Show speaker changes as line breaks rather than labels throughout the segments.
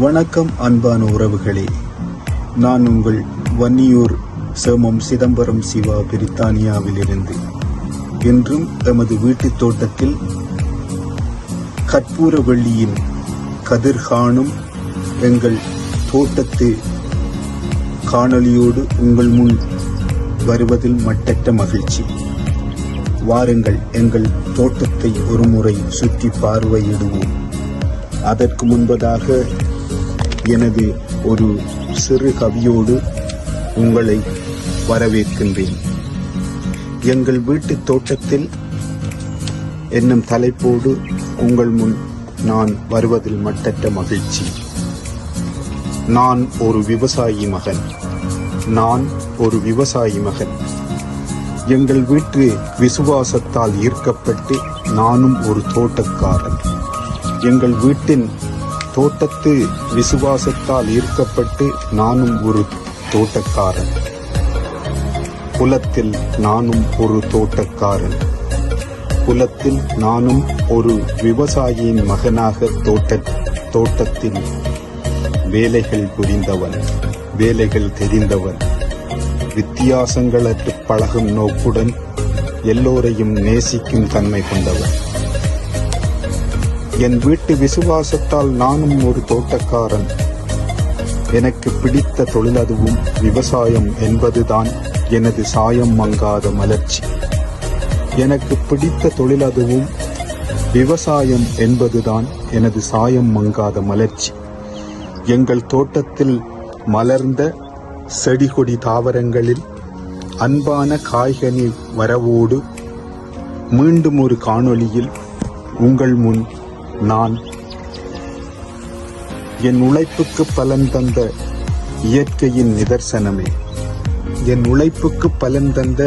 வணக்கம் அன்பான உறவுகளே, நான் உங்கள் வன்னியூர் சேமம் சிதம்பரம் சிவா பிரித்தானியாவிலிருந்து. இன்றும் எமது வீட்டுத் தோட்டத்தில் கற்பூர வெள்ளியின் கதிர் காணும் எங்கள் தோட்டத்து காணொளியோடு உங்கள் முன் வருவதில் மட்டற்ற மகிழ்ச்சி. வாருங்கள், எங்கள் தோட்டத்தை ஒருமுறை சுற்றி பார்வையிடுவோம். அதற்கு முன்பதாக எனது ஒரு சிறு கவியோடு உங்களை வரவேற்கின்றேன். எங்கள் வீட்டு தோட்டத்தில் என்னும் தலைப்போடு உங்கள் முன் நான் வருவதில் மட்டற்ற மகிழ்ச்சி. நான் ஒரு விவசாயி மகன். எங்கள் வீட்டு விசுவாசத்தால் ஈர்க்கப்பட்டு நானும் ஒரு தோட்டக்காரன். எங்கள் வீட்டின் தோட்டத்து விசுவாசத்தால் ஈர்க்கப்பட்டு நானும் ஒரு தோட்டக்காரன். குலத்தில் நானும் ஒரு தோட்டக்காரன். குலத்தில் நானும் ஒரு விவசாயியின் மகனாக தோட்டத்தில் வேலைகள் புரிந்தவன், வேலைகள் தெரிந்தவன், வித்தியாசங்களற்று பழகும் நோக்குடன் எல்லோரையும் நேசிக்கும் தன்மை கொண்டவன். என் வீட்டு விசுவாசத்தால் நானும் ஒரு தோட்டக்காரன். எனக்கு பிடித்த தொழில் அதுவும் விவசாயம் என்பதுதான் எனது சாயம் மங்காத மலர்ச்சி. எனக்கு பிடித்த தொழில் அதுவும் விவசாயம் என்பதுதான் எனது சாயம் மங்காத மலர்ச்சி. எங்கள் தோட்டத்தில் மலர்ந்த செடி கொடி தாவரங்களில் அன்பான காய்கனி வரவோடு மீண்டும் ஒரு காணொளியில் உங்கள் முன் நான் என் உழைப்புக்கு பலன் தந்த இயற்கையின் நிதர்சனமே, என் உழைப்புக்கு பலன் தந்த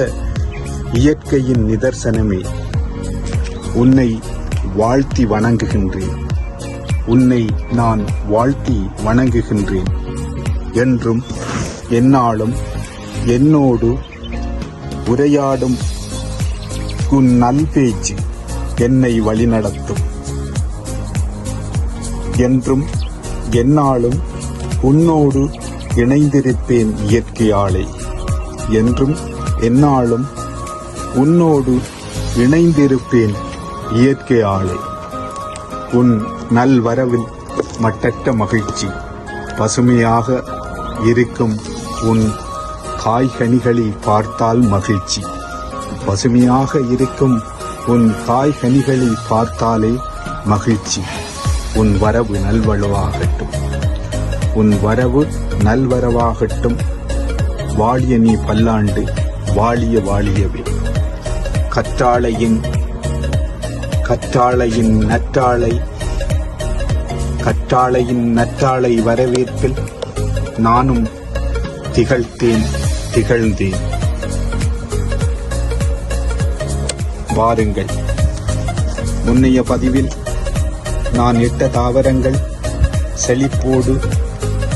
இயற்கையின் நிதர்சனமே, உன்னை வாழ்த்தி வணங்குகின்றேன். உன்னை நான் வாழ்த்தி வணங்குகின்றேன். என்றும் எந்நாளும் என்னோடு உரையாடும் உன் நல்பேச்சு என்னை வழிநடத்தும். என்றும் எந்நாளும் உன்னோடு இணைந்திருப்பேன் இயற்கையாளே. என்றும் எந்நாளும் உன்னோடு இணைந்திருப்பேன் இயற்கையாளே. உன் நல்வரவில் மட்டற்ற மகிழ்ச்சி. பசுமையாக இருக்கும் உன் காய்கனிகளை பார்த்தால் மகிழ்ச்சி. பசுமையாக இருக்கும் உன் காய்கனிகளை பார்த்தாலே மகிழ்ச்சி. உன் வரவு நல்வரவாகட்டும், உன் வரவு நல்வரவாகட்டும். வாழிய நீ பல்லாண்டு, வாழிய வாழியவே. கற்றாழையின் நற்றாழை வரவேற்பில் நானும் திகழ்ந்தேன். வாருங்கள், முன்னைய பதிவில் நான் இட்ட தாவரங்கள் செழிப்போடு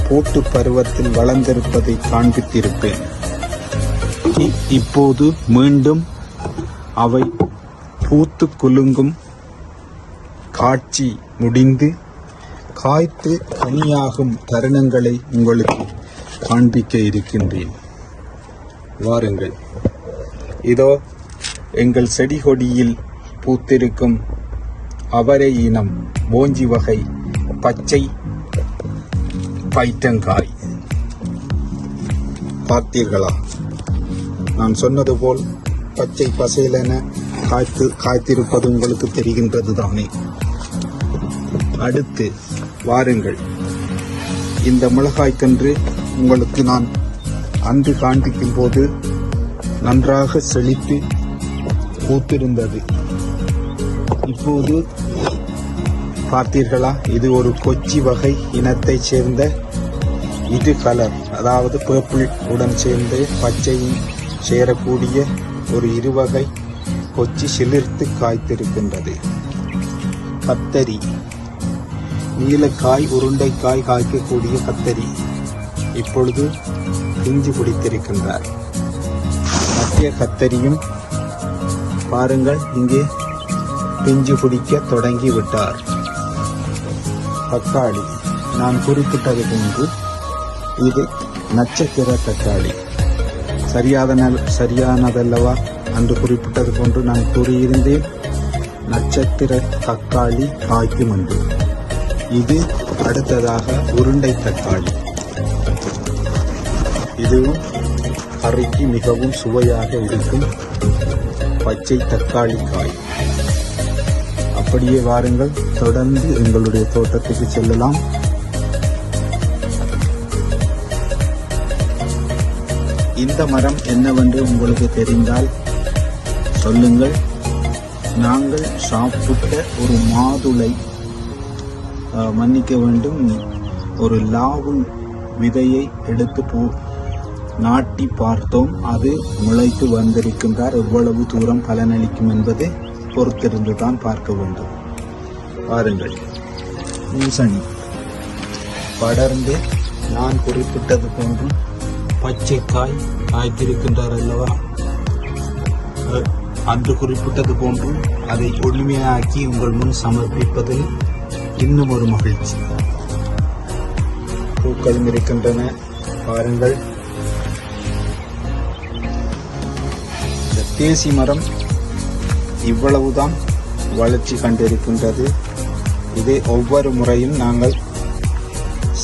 போட்டு பருவத்தில் வளர்ந்திருப்பதை காண்பித்திருப்பேன். இப்போது மீண்டும் அவை பூத்து குலுங்கும் காட்சி முடிந்து காய்த்து கனியாகும் தருணங்களை உங்களுக்கு காண்பிக்க இருக்கின்றேன். வாருங்கள், இதோ எங்கள் செடி கொடியில் பூத்திருக்கும் அவரை இனம் போஞ்சி வகை பச்சை பைட்டங்காய். பார்த்தீர்களா? நான் சொன்னது போல் பச்சை பசையிலென காய்த்திருப்பது உங்களுக்கு தெரிகின்றது தானே. அடுத்து வாருங்கள், இந்த மிளகாய்க்கன்று உங்களுக்கு நான் அன்று காண்பிக்கும் போது நன்றாக செழித்து பூத்திருந்தது. இப்போது பார்த்தீர்களா? இது ஒரு கொச்சி வகை இனத்தைச் சேர்ந்த இரு கலர், அதாவது பர்பிள் உடன் சேர்ந்து பச்சையும் சேரக்கூடிய ஒரு இருவகை கொச்சி சிலிர்த்து காய்த்திருக்கின்றது. கத்தரி, நீலக்காய் உருண்டைக்காய் காய்க்கக்கூடிய கத்தரி இப்பொழுது பிஞ்சு பிடித்திருக்கின்றார். மத்திய கத்தரியும் பாருங்கள், இங்கே பிஞ்சு பிடிக்க தொடங்கி விட்டார். தக்காளி நான் குறிப்பிட்டது போன்று இது நட்சத்திர தக்காளி. சரியானதல்லவா? அன்று குறிப்பிட்டது போன்று நான் கூறியிருந்தேன், நட்சத்திர தக்காளி காய்க்கும் என்று. இது அடுத்ததாக உருண்டை தக்காளி. இதுவும் கறிக்கு மிகவும் சுவையாக இருக்கும் பச்சை தக்காளி காய். அப்படியே வாருங்கள், தொடர்ந்து எங்களுடைய தோட்டத்துக்கு செல்லலாம். இந்த மரம் என்னவென்று உங்களுக்கு தெரிந்தால் சொல்லுங்கள். நாங்கள் சாப்பிட்ட ஒரு மாதுளை, மன்னிக்க வேண்டும், ஒரு லாவுல் விதையை எடுத்து நாட்டி பார்த்தோம். அது முளைத்து வந்திருக்கின்றார். எவ்வளவு தூரம் பலனளிக்கும் என்பதை பொறுத்திருந்து தான் பார்க்க வேண்டும். பாருங்கள், பூசணி படர்ந்து நான் குறிப்பிட்டது போன்று பச்சை காய் காய்த்திருக்கின்றார் அல்லவா? அன்று குறிப்பிட்டது போன்று அதை ஒளிமையாக்கி உங்கள் முன் சமர்ப்பிப்பதில் இன்னும் ஒரு மகிழ்ச்சி. பூக்களும் இருக்கின்றன, பாருங்கள். இந்த தேசி மரம் இவ்வளவுதான் வளர்ச்சி கண்டிருக்கின்றது. இது ஒவ்வொரு முறையும் நாங்கள்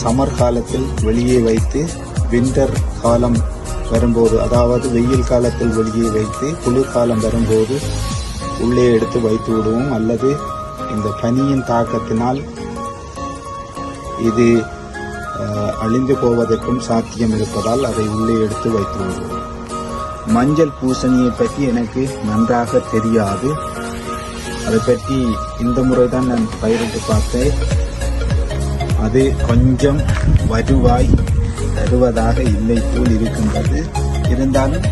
சம்மர் காலத்தில் வெளியே வைத்து, வின்டர் காலம் வரும்போது, அதாவது வெயில் காலத்தில் வெளியே வைத்து, குளிர்காலம் வரும்போது உள்ளே எடுத்து வைத்து விடுவோம். அல்லது இந்த பனியின் தாக்கத்தினால் இது அழிந்து போவதற்கும் சாத்தியம் இருப்பதால் அதை உள்ளே எடுத்து வைத்து விடுவோம். மஞ்சள் பூசணியை பற்றி எனக்கு நன்றாக தெரியாது. அதை பற்றி இந்த முறைதான் நான் பயிரிட்டு பார்த்தேன். அது கொஞ்சம் வருவாய் தருவதாக இல்லை போல் இருக்கின்றது. இருந்தாலும்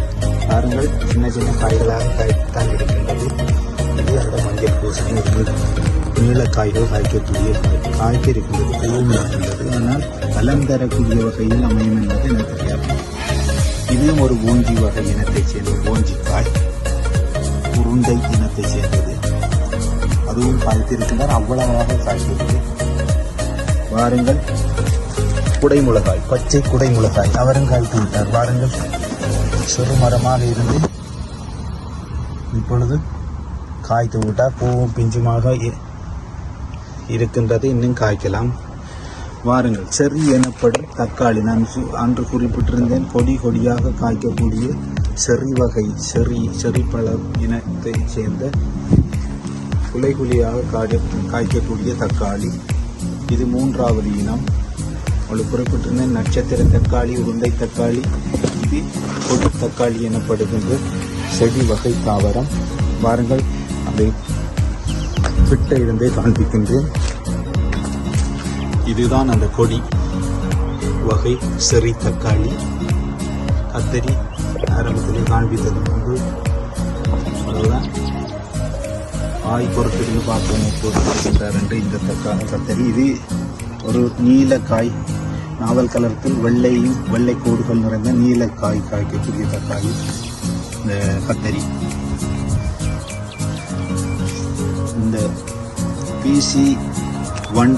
பாருங்கள், சின்ன சின்ன காய்களாக காய்த்தான் இருக்கின்றது. இது அந்த மஞ்சள் பூசணி நீளக்காய்கள் காய்க்கக்கூடிய காய்க்க இருக்கின்றது, கையும் இருக்கின்றது. ஆனால் பலம் தரக்கூடிய வகையில் அமையும் என்பது எனக்கு தெரியாது. இதுவும் ஒரு போஞ்சி வகை இனத்தைச் சேர்ந்த போஞ்சி காய், உருண்டை இனத்தைச் சேர்ந்தது. அதுவும் காய்த்திருக்கின்றார், அவ்வளவாக காய்க்கிறது. வாருங்கள், குடைமிளகாய், பச்சை குடைமிளகாய், அவரும் காய்த்து விட்டார். வாருங்கள், சிறு மரமாக இருந்து இப்பொழுது காய்த்து விட்டார். பூவும் பிஞ்சுமாக இருக்கின்றது, இன்னும் காய்க்கலாம். வாருங்கள், செர்ரி எனப்படும் தக்காளி. நான் அன்று குறிப்பிட்டிருந்தேன், கொடி கொடியாக காய்க்கக்கூடிய செர்ரி வகை, செர்ரி பழ இனத்தை சேர்ந்த குலை குழியாக காய்க்கக்கூடிய தக்காளி. இது மூன்றாவது இனம். உங்களுக்கு குறிப்பிட்டிருந்தேன், நட்சத்திர தக்காளி, உருண்டை தக்காளி. இது கொடி தக்காளி எனப்படுகின்ற செடி வகை தாவரம். வாருங்கள், அதை கிட்ட இருந்தே காண்பிக்கின்றேன். இதுதான் அந்த கொடி வகை செர்ரி தக்காளி. கத்தரி ஆரம்பத்திலே காண்பித்தது போன்று அதுதான். ஆய் பொறுத்திருந்து பார்ப்போம் போட்டுக்கின்றார் என்று இந்த கத்தரி. இது ஒரு நீலக்காய், நாவல் கலரத்தில் வெள்ளை கோடுகள் நிறைந்த நீலக்காய் காய்க்கக்கூடிய தக்காளி இந்த கத்தரி. இந்த PC1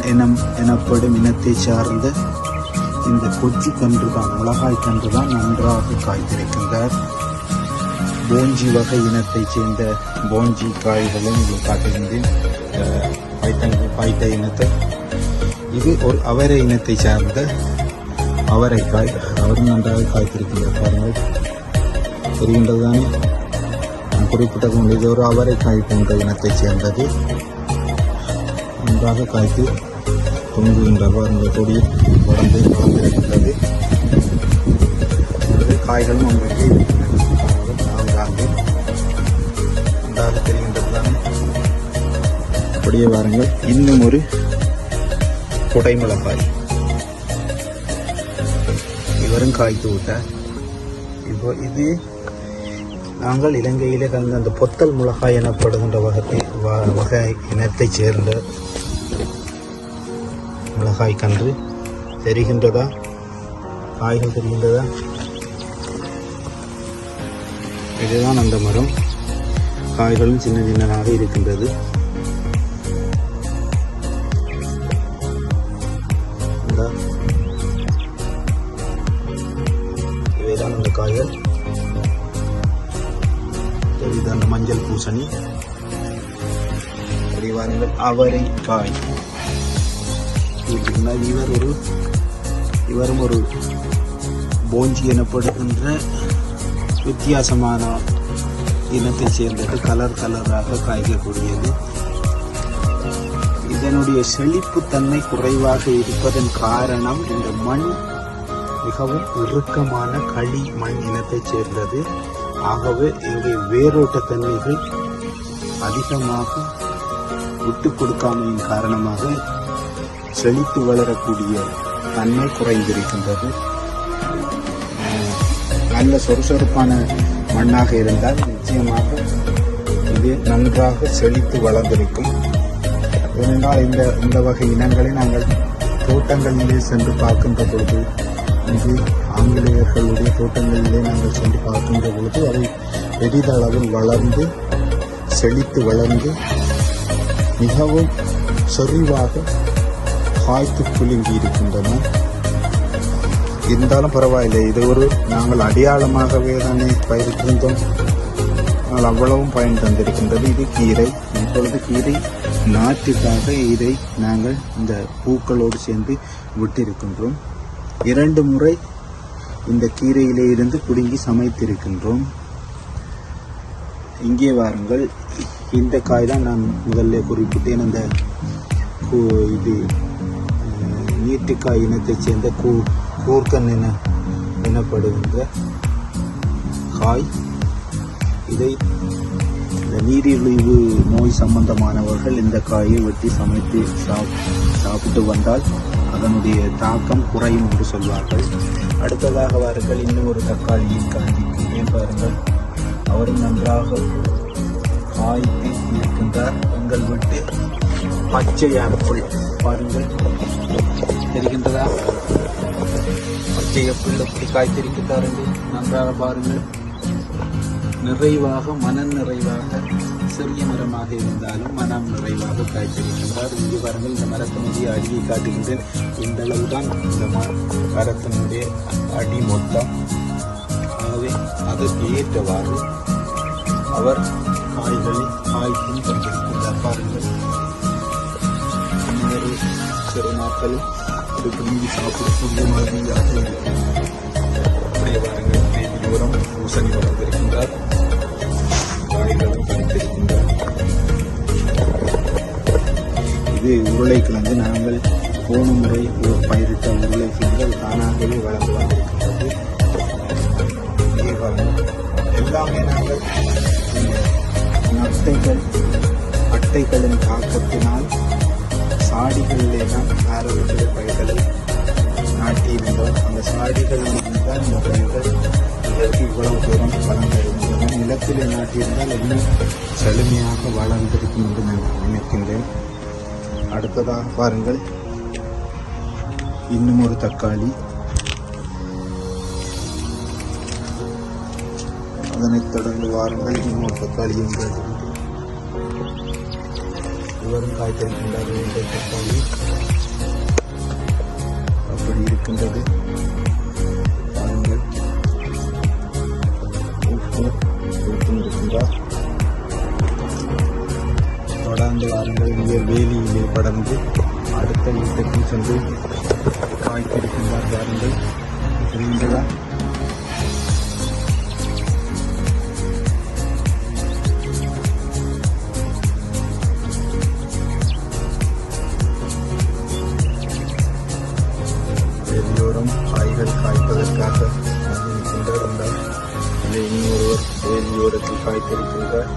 எனப்படும் இனத்தை சார்ந்த இந்த கொச்சி கன்று தான், மிளகாய் கன்று தான் நன்றாக காய்த்திருக்கின்றார். போஞ்சி வகை இனத்தை சேர்ந்த போஞ்சி காய்களும் காட்டுகின்றேன், பைட்ட இனத்தை. இது ஒரு அவரை இனத்தை சார்ந்த அவரைக்காய், அவரும் நன்றாக காய்த்திருக்கின்றார். பாருங்கள், தெரிகின்றதுதானே? நான் குறிப்பிட்டது இது ஒரு அவரைக்காய் போன்ற இனத்தை சேர்ந்தது. நன்றாக காய்த்து தொங்குகின்றார். இந்த கொடி வளர்ந்து வளர்ந்திருக்கின்றது. காய்களும் உங்களுக்கு நன்றாக தெரிகின்றது தானே? அப்படியே வாருங்கள், இன்னும் ஒரு குடைமிளகாய், இவரும் காய்த்து விட்டார். இப்போ இது நாங்கள் இலங்கையிலே கலந்த அந்த பொத்தல் மிளகாய் எனப்படுகின்ற வகை இனத்தை சேர்ந்த மிளகாய் கன்று. தெரிகின்றதா? காய்கள் தெரிகின்றதா? இதுதான் அந்த மரம். காய்களும் சின்ன சின்னதாக இருக்கின்றது. பூசணி. வாருங்கள், அவரைக்காய். இவரும் ஒரு போஞ்சி எனப்படுகின்ற வித்தியாசமான இனத்தை சேர்ந்தது. கலர் கலராக காய்க்கக்கூடியது. இதனுடைய செழிப்புத்தன்மை குறைவாக இருப்பதன் காரணம் இந்த மண் மிகவும் இறுக்கமான களி மண் இனத்தைச் சேர்ந்தது. ஆகவே இங்கே வேரோட்ட தன்மைகள் அதிகமாக விட்டு கொடுக்காமையின் காரணமாக செழித்து வளரக்கூடிய தன்மை குறைந்திருக்கின்றது. நல்ல சொறுசொறுப்பான மண்ணாக இருந்தால் நிச்சயமாக இது நன்றாக செழித்து வளர்ந்திருக்கும். ஏனென்றால் இந்த வகை இனங்களை நாங்கள் தோட்டங்களிலே சென்று பார்க்கின்ற பொழுது, இங்கு ஆங்கிலேயர்களுடைய தோட்டங்களிலே நாங்கள் சென்று பார்க்கின்ற பொழுது அவை பெரிதளவில் வளர்ந்து செழித்து வளர்ந்து மிகவும் செறிவாக காய்த்து குலுங்கி இருக்கின்றன. இருந்தாலும் பரவாயில்லை, இது ஒரு நாங்கள் அடையாளமாகவே தானே பயிரிட்டிருந்தோம். ஆனால் அவ்வளவும் பயன் தந்திருக்கின்றது. இது கீரை. இப்பொழுது கீரை நாற்றுக்காக இதை நாங்கள் இந்த பூக்களோடு சேர்ந்து விட்டிருக்கின்றோம். 2 முறை இந்த கீரையிலே இருந்து பிடுங்கி சமைத்திருக்கின்றோம். இங்கே வாருங்கள், இந்த காய் தான் நான் முதல்ல குறிப்பிட்டேன். அந்த இது நீட்டுக்காய் இனத்தைச் சேர்ந்த கூர்க்கன் எனப்படுகின்ற காய். இதை இந்த நீரிழிவு நோய் சம்பந்தமானவர்கள் இந்த காயை வெட்டி சமைத்து சாப்பிட்டு வந்தால் அதனுடைய தாக்கம் குறையும் என்று சொல்வார்கள். அடுத்ததாக வாருங்கள், இன்னும் ஒரு தக்காளியை காய்க்கிறேன் பாருங்கள். அவரும் நன்றாக காய்த்து இருக்கின்றார். எங்கள் வீட்டு பச்சை ஆப்பிள் பாருங்கள், தெரிகின்றதா? பச்சை ஆப்பிள் எப்படி காய்த்திருக்கின்றார் என்று நன்றாக பாருங்கள். நிறைவாக, மனம் நிறைவாக, சிறிய மரமாக இருந்தாலும் மனம் நிறைவாக காய்த்திருக்கின்றார். இங்கே பாருங்கள், இந்த மரத்தினுடைய அடியை காட்டுகின்றேன். இந்த அளவுதான் இந்த மரத்தினுடைய அடி மொத்தம். ஆகவே அதற்கு ஏற்றவாறு அவர் காய்களை காய்க்கும் கொண்டிருக்கின்றார். பாருங்கள், இன்னொரு சிறு நாட்கள் ஒரு பிரிந்து சாப்பிடக்கூடிய மாதிரியாக இருக்கும். அப்படியே பாருங்கள், மேல் தூரம் பூசணி வளர்ந்திருக்கின்றார். காய்களும் பறித்திருக்கின்றார். இது உருளைக்கிழங்கு. நாங்கள் போன முறை பயிரிட்ட உருளைக்கிழங்கு தானாகவே வளர்ந்து வந்திருக்கின்றது. இங்கே பாருங்கள், எல்லாமே நாங்கள் அட்டைகளின் தாக்கத்தினால் சாடிகளிலே தான் ஆரோக்கிய பயிர்களை நாட்டியிருந்தோம். அந்த சாடிகளில் இருந்தால் இந்த பயிர்கள் இதற்கு இவ்வளவு தூரம் வளர்ந்திருக்கின்றன. நிலத்திலே நாட்டியிருந்தால் இன்னும் செழுமையாக வளர்ந்திருக்கும் என்று நான் நினைக்கின்றேன். அடுத்ததாக பாருங்கள், இன்னும் ஒரு தக்காளி. அதனைத் தொடர்ந்து வாருங்கள், இன்னொரு தக்காளி என்றது இவரும் காய்த்திருக்கின்றார். இந்த தக்காளி அப்படி இருக்கின்றது. பாருங்கள், இருக்கின்றார். தொடர்ந்து வாருங்கள், இங்கே வேலியிலே படர்ந்து அடுத்த வீட்டுக்கு சென்று காய்த்திருக்கின்றார். பாருங்கள், புரிந்ததா? வேலியோரம் காய்கள் காய்ப்பதற்காக இருக்கின்றார். இன்னொருவர் வேலியோரத்தில் காய்த்திருக்கின்றார்.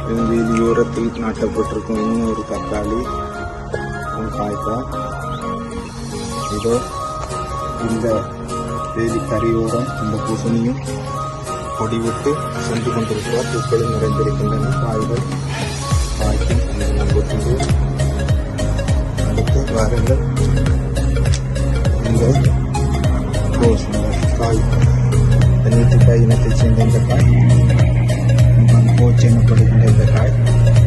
வேலியோரத்தில் நாட்டப்பட்டிருக்கும் இன்னொரு தக்காளி காய்ப்பார். இதோ இந்த வேலி கரையோரம் இந்த பூசணியும் கொடிவிட்டு சென்று கொண்டிருக்கிறார். பூக்களும் நிறைந்திருக்கின்றன. காய்கள் காய்க்கும் நம்புகின்றோம். அடுத்து வாருங்கள், இந்த ரோஸ் காய், நீட்டுக்காய் இனத்தைச் சேர்ந்த இந்த காய், போச்சு எனப்படுகின்ற இந்த காய்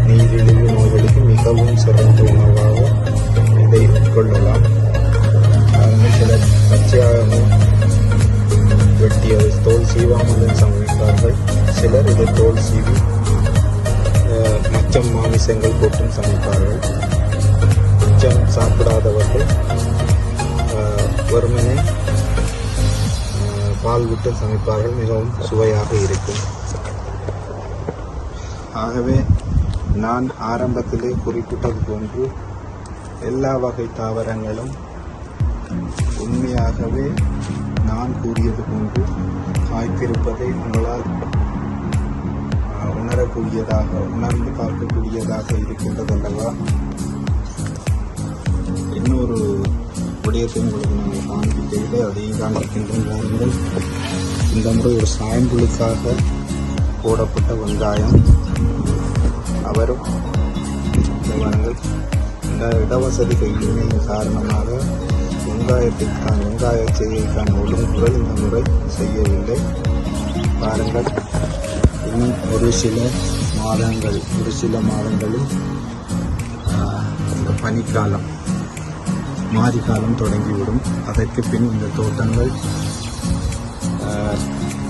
நீரிழிவு நோய்களுக்கு மிகவும் சிறந்த உணவாக இதை உட்கொள்ளலாம். பாருங்கள், சிலர் பச்சையாக வெட்டி அதை தோல் சீவாமல் சமைப்பார்கள். சிலர் இதை தோல் சீவி பால் விட்டு சமைப்பார்கள், மிகவும் சுவையாக இருக்கும். ஆகவே நான் ஆரம்பத்திலே குறிப்பிட்டது போன்று எல்லா வகை தாவரங்களும் உண்மையாகவே நான் கூறியது போன்று காய்த்திருப்பதை உங்களால் உணர்ந்து பார்க்கக்கூடியதாக இருக்கின்றதல்லவா? இன்னொரு விடயத்தை உங்களுக்கு நாங்கள் காண்பித்து அதையும் காண்பிக்கின்றோம். இந்த முறை ஒரு சாயம்புழுக்காக போடப்பட்ட வெங்காயம். அவரும் இந்த இடவசதி கையின்மை காரணமாக வெங்காய செய்கைக்கான ஒழுங்குகள் இந்த முறை செய்யவில்லை. பாருங்கள், இன்னும் ஒரு சில மாதங்களில் இந்த பனிக்காலம் மாரிக்காலம் தொடங்கிவிடும். அதற்கு பின் இந்த தோட்டங்கள்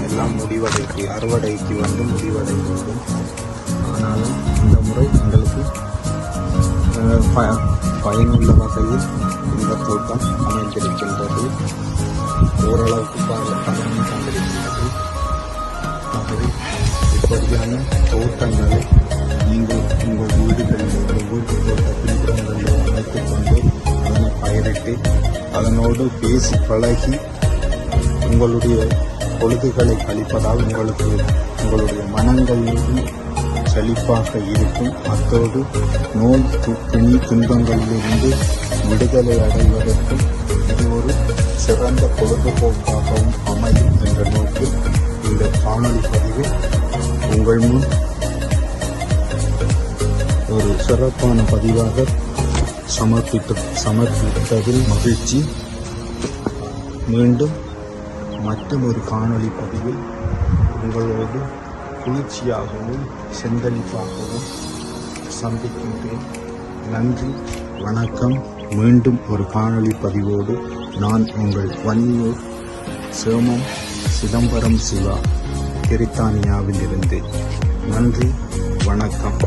எல்லாம் அறுவடைக்கு வந்து முடிவடைந்துவிடும். ஆனாலும் இந்த முறை எங்களுக்கு பயனுள்ள வகையில் இந்த தோட்டம் அமைந்திருக்கின்றது. ஓரளவுக்கு பயனும் தந்திருக்கின்றது. ஆகவே இப்படியான தோட்டங்களை நீங்கள் உங்கள் வீடுகளில் வீட்டு தோட்ட பின்புறங்களில் அமைத்துக் கொண்டு அதனை பயிரிட்டு அதனோடு பேசி பழகி உங்களுடைய பொழுதுகளை கழிப்பதால் உங்களுடைய மனங்கள் செழிப்பாக இருக்கும். அத்தோடு நோய் துன்பங்களிலிருந்து விடுதலை அடைவதற்கும் இது ஒரு சிறந்த பொழுதுபோக்காகவும் அமையும் என்ற நோக்கில் இந்த காணொலி பதிவு உங்கள் முன் ஒரு சிறப்பான பதிவாக சமர்ப்பித்ததில் மகிழ்ச்சி. மீண்டும் மற்றொரு காணொளி பதிவில் உங்களோடு குளிர்ச்சியாகவும் செந்தளிப்பாகவும் சந்திக்கின்றேன். நன்றி, வணக்கம். மீண்டும் ஒரு காணொளி பதிவோடு நான் உங்கள் வன்னியூர் சேமம் சிதம்பரம் சிவா, பிரித்தானியாவில் இருந்து. நன்றி, வணக்கம்.